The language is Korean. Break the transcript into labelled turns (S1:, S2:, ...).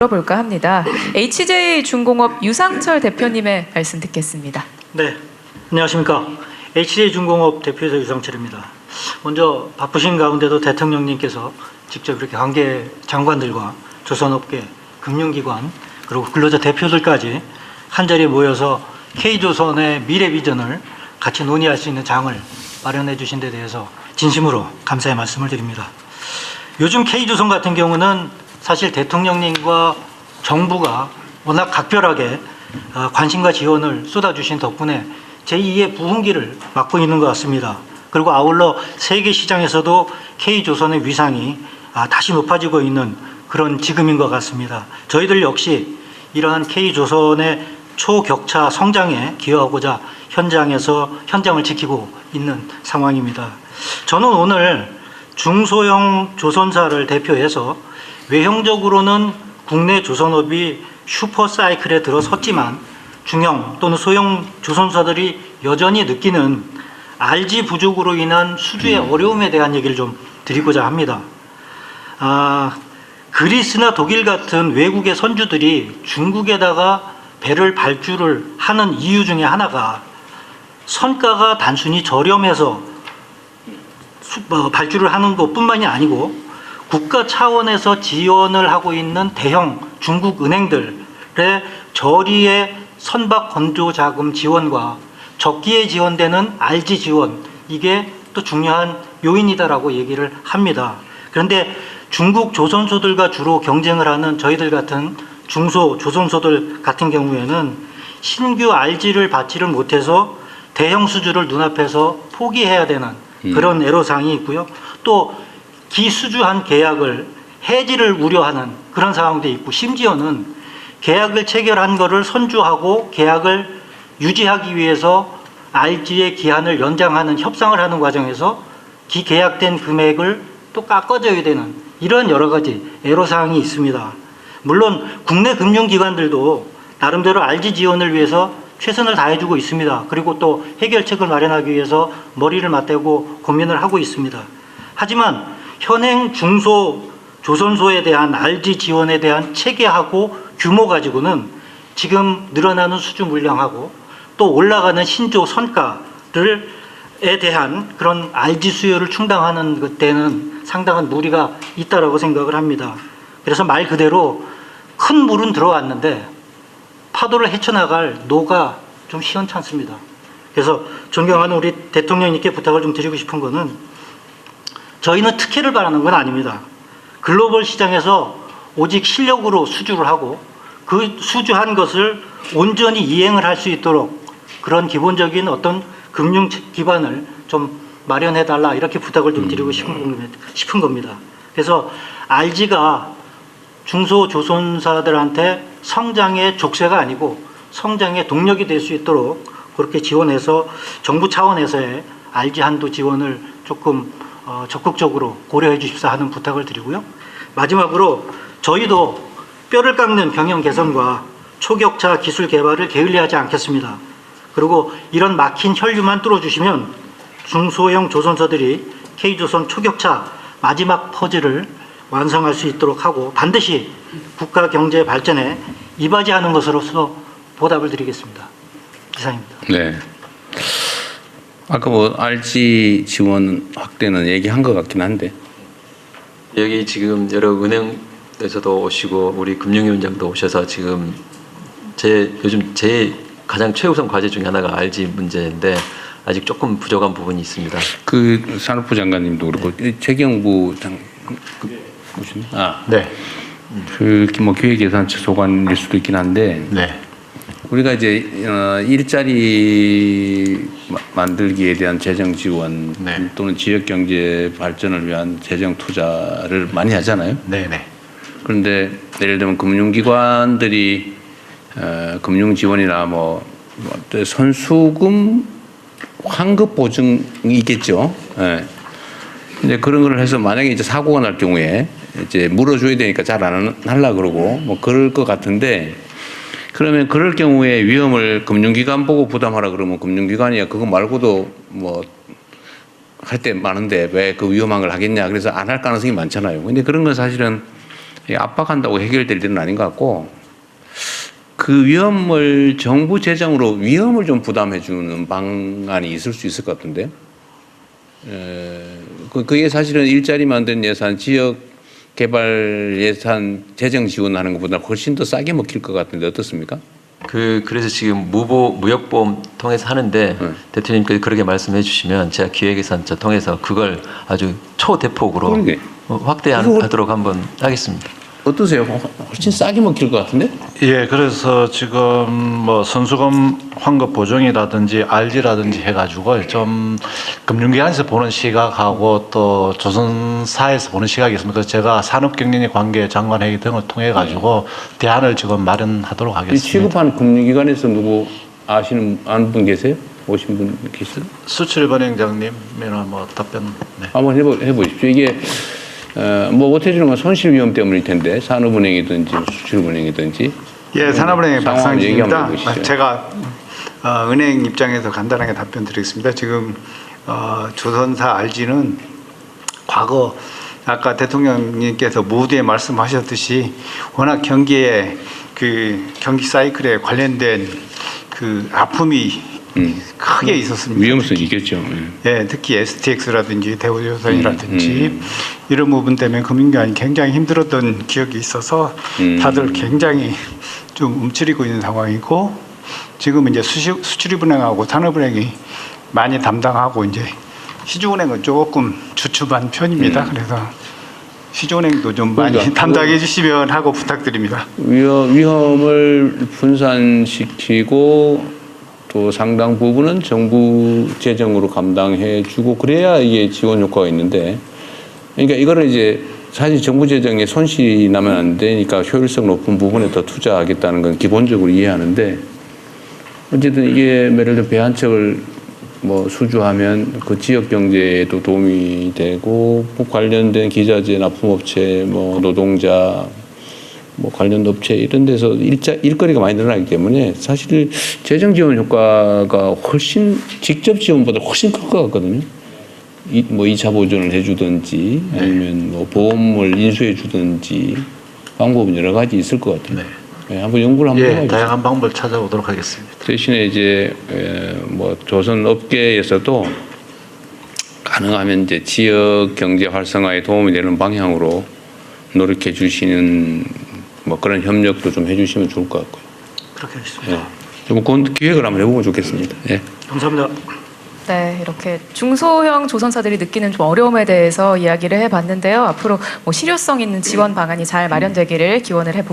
S1: 들어볼까 합니다. HJ중공업 유상철 대표님의 말씀 듣겠습니다.
S2: 네, 안녕하십니까. HJ중공업 대표이사 유상철입니다. 먼저 바쁘신 가운데도 대통령님께서 직접 이렇게 관계 장관들과 조선업계, 금융기관, 그리고 근로자 대표들까지 한자리에 모여서 K조선의 미래 비전을 같이 논의할 수 있는 장을 마련해 주신 데 대해서 진심으로 감사의 말씀을 드립니다. 요즘 K조선 같은 경우는 사실 대통령님과 정부가 워낙 각별하게 관심과 지원을 쏟아주신 덕분에 제2의 부흥기를 맞고 있는 것 같습니다. 그리고 아울러 세계 시장에서도 K조선의 위상이 다시 높아지고 있는 그런 지금인 것 같습니다. 저희들 역시 이러한 K조선의 초격차 성장에 기여하고자 현장을 지키고 있는 상황입니다. 저는 오늘 중소형 조선사를 대표해서 외형적으로는 국내 조선업이 슈퍼사이클에 들어섰지만 중형 또는 소형 조선사들이 여전히 느끼는 RG 부족으로 인한 수주의 어려움에 대한 얘기를 좀 드리고자 합니다. 그리스나 독일 같은 외국의 선주들이 중국에다가 배를 발주를 하는 이유 중에 하나가 선가가 단순히 저렴해서 발주를 하는 것뿐만이 아니고 국가 차원에서 지원을 하고 있는 대형 중국 은행들의 저리의 선박 건조 자금 지원과 적기에 지원되는 RG 지원, 이게 또 중요한 요인이다라고 얘기를 합니다. 그런데 중국 조선소들과 주로 경쟁을 하는 저희들 같은 중소 조선소들 같은 경우에는 신규 RG를 받지를 못해서 대형 수주를 눈앞에서 포기해야 되는 그런 애로사항이 있고요. 또 기수주한 계약을 해지를 우려하는 그런 상황도 있고, 심지어는 계약을 체결한 거를 선주하고 계약을 유지하기 위해서 RG의 기한을 연장하는 협상을 하는 과정에서 기계약된 금액을 또 깎아줘야 되는 이런 여러 가지 애로사항이 있습니다. 물론 국내 금융기관들도 나름대로 RG 지원을 위해서 최선을 다해주고 있습니다. 그리고 또 해결책을 마련하기 위해서 머리를 맞대고 고민을 하고 있습니다. 하지만 현행 중소 조선소에 대한 RG 지원에 대한 체계하고 규모 가지고는 지금 늘어나는 수주 물량하고 또 올라가는 신조 선가에 대한 그런 RG 수요를 충당하는 그때는 상당한 무리가 있다라고 생각을 합니다. 그래서 말 그대로 큰 물은 들어왔는데 파도를 헤쳐나갈 노가 좀 시원찮습니다. 그래서 존경하는 우리 대통령님께 부탁을 좀 드리고 싶은 거는, 저희는 특혜를 바라는 건 아닙니다. 글로벌 시장에서 오직 실력으로 수주를 하고 그 수주한 것을 온전히 이행을 할 수 있도록 그런 기본적인 어떤 금융 기반을 좀 마련해달라, 이렇게 부탁을 좀 드리고 싶은 겁니다. 그래서 RG가 중소조선사들한테 성장의 족쇄가 아니고 성장의 동력이 될 수 있도록 그렇게 지원해서 정부 차원에서의 RG 한도 지원을 조금 적극적으로 고려해 주십사 하는 부탁을 드리고요. 마지막으로 저희도 뼈를 깎는 경영 개선과 초격차 기술 개발을 게을리하지 않겠습니다. 그리고 이런 막힌 혈류만 뚫어주시면 중소형 조선사들이 K조선 초격차 마지막 퍼즐을 완성할 수 있도록 하고 반드시 국가 경제 발전에 이바지하는 것으로서 보답을 드리겠습니다. 이상입니다.
S3: 네. 아까 뭐 RG 지원 확대는 얘기한 것 같긴 한데,
S4: 여기 지금 여러 은행에서도 오시고 우리 금융위원장도 오셔서 지금 요즘 제 가장 최우선 과제 중에 하나가 RG 문제인데 아직 조금 부족한 부분이 있습니다.
S3: 그 산업부 장관님도 그렇고 최경부
S5: 네.
S3: 그 뭐 기획예산처 소관일 수도 있긴 한데,
S5: 네.
S3: 우리가 이제 일자리 만들기에 대한 재정 지원,
S5: 네.
S3: 또는 지역 경제 발전을 위한 재정 투자를 많이 하잖아요.
S5: 네. 네.
S3: 그런데 예를 들면 금융기관들이 금융 지원이나 뭐 선수금 환급 보증이겠죠. 예. 이제 그런 걸 해서 만약에 이제 사고가 날 경우에 이제 물어줘야 되니까 잘 안 하려고 그러고 뭐 그럴 것 같은데, 그러면 그럴 경우에 위험을 금융기관 보고 부담하라 그러면 금융기관이 그거 말고도 뭐 할 때 많은데 왜 그 위험한 걸 하겠냐, 그래서 안 할 가능성이 많잖아요. 근데 그런 건 사실은 압박한다고 해결될 일은 아닌 것 같고 그 위험을 정부 재정으로 위험을 좀 부담해 주는 방안이 있을 수 있을 것 같은데요. 그게 사실은 일자리 만드는 예산, 지역 개발 예산 재정 지원하는 것보다 훨씬 더 싸게 먹힐 것 같은데 어떻습니까?
S4: 그래서 지금 무역보험 통해서 하는데 대통령님께서 그렇게 말씀해 주시면 제가 기획예산 통해서 그걸 아주 초대폭으로
S3: 그러게.
S4: 확대하도록 한번 하겠습니다.
S3: 어떠세요? 훨씬 싸게 먹힐 것 같은데?
S5: 예, 그래서 지금 뭐 선수금 환급 보정이라든지 RG라든지 해가지고 좀 금융기관에서 보는 시각하고 또 조선사에서 보는 시각이 있습니다. 그래서 제가 산업경제력 관계 장관회의 등을 통해 가지고 대안을 지금 마련하도록
S3: 이
S5: 하겠습니다.
S3: 취급하는 금융기관에서 누구 아는 분 계세요? 오신 분 계세요?
S5: 수출은행장님이나 뭐 답변. 네.
S3: 한번 해보십시오. 이게 뭐 못해주는 건 손실 위험 때문일 텐데 산업은행이든지 수출은행이든지
S6: 예, 산업은행의
S3: 상황을 얘기 한번
S6: 박상진입니다.
S3: 해보시죠.
S6: 제가 은행 입장에서 간단하게 답변 드리겠습니다. 지금 조선사 RG는 과거 아까 대통령님께서 모두에 말씀하셨듯이 워낙 경기에 그 경기 사이클에 관련된 그 아픔이 크게 있었습니다.
S3: 위험성이 있겠죠.
S6: 예, 특히 STX라든지 대우조선이라든지 이런 부분 때문에 금융기관이 굉장히 힘들었던 기억이 있어서 다들 굉장히 좀 움츠리고 있는 상황이고 지금 이제 수출입은행하고 산업은행이 많이 담당하고 이제 시중은행은 조금 주춤한 편입니다. 그래서 시중은행도 좀 많이
S3: 그러니까
S6: 담당해 주시면 하고 부탁드립니다.
S3: 위험을 분산시키고 또 상당 부분은 정부 재정으로 감당해 주고 그래야 이게 지원 효과가 있는데 그러니까 이거를 이제 사실 정부 재정에 손실이 나면 안 되니까 효율성 높은 부분에 더 투자하겠다는 건 기본적으로 이해하는데 어쨌든 이게 예를 들어 배 한 척을 뭐 수주하면 그 지역 경제에도 도움이 되고 관련된 기자재 납품업체 뭐 노동자 뭐 관련 업체 이런 데서 일거리가 많이 늘어나기 때문에 사실 재정 지원 효과가 훨씬 직접 지원보다 훨씬 클 것 같거든요. 뭐 2차 보존을 해주든지 아니면 뭐 보험을 인수해 주든지 방법은 여러 가지 있을 것 같아요. 네, 한번 연구를 한번
S5: 예,
S3: 해봐야죠.
S5: 다양한 방법을 찾아보도록 하겠습니다.
S3: 대신에 이제 뭐 조선 업계에서도 가능하면 이제 지역 경제 활성화에 도움이 되는 방향으로 노력해 주시는 뭐 그런 협력도 좀 해주시면 좋을 것 같고요.
S2: 그렇게 하겠습니다.
S3: 예. 좀 그건 기획을 한번 해보면 좋겠습니다. 예.
S2: 감사합니다.
S1: 네, 이렇게 중소형 조선사들이 느끼는 좀 어려움에 대해서 이야기를 해봤는데요. 앞으로 뭐 실효성 있는 지원 방안이 잘 마련되기를 기원을 해봅니다.